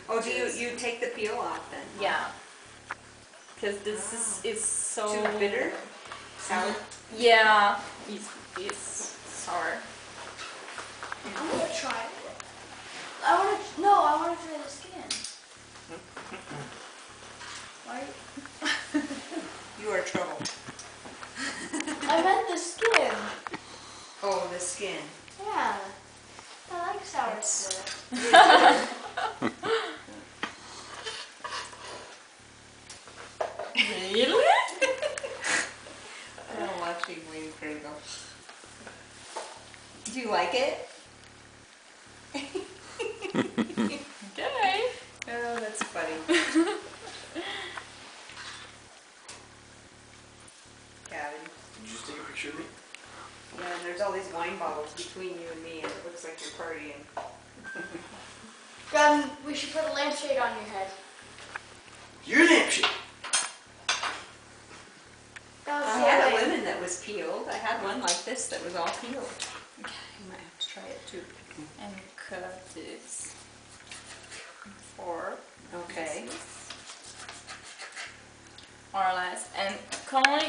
Oh, do you take the peel off then? Yeah. Because this is so too bitter? Sour? Yeah, it's sour. I'm gonna try it. I wanna try the skin. Why? You are trouble. I meant the skin. Oh, the skin. Yeah. I like sour stuff. Really? I'm watching Wayne Crinkle. Do you like it? Okay. Oh, that's funny. Gavin. Did you just take a picture of me? Yeah, and there's all these wine bottles between you and me, and it looks like you're partying. We should put a lampshade on your head. Your lampshade. That was I so had a lame. lemon that was peeled. I had one like this that was all peeled. Okay, I might have to try it too. And cut this in 4 Okay. pieces, more or less. And Conley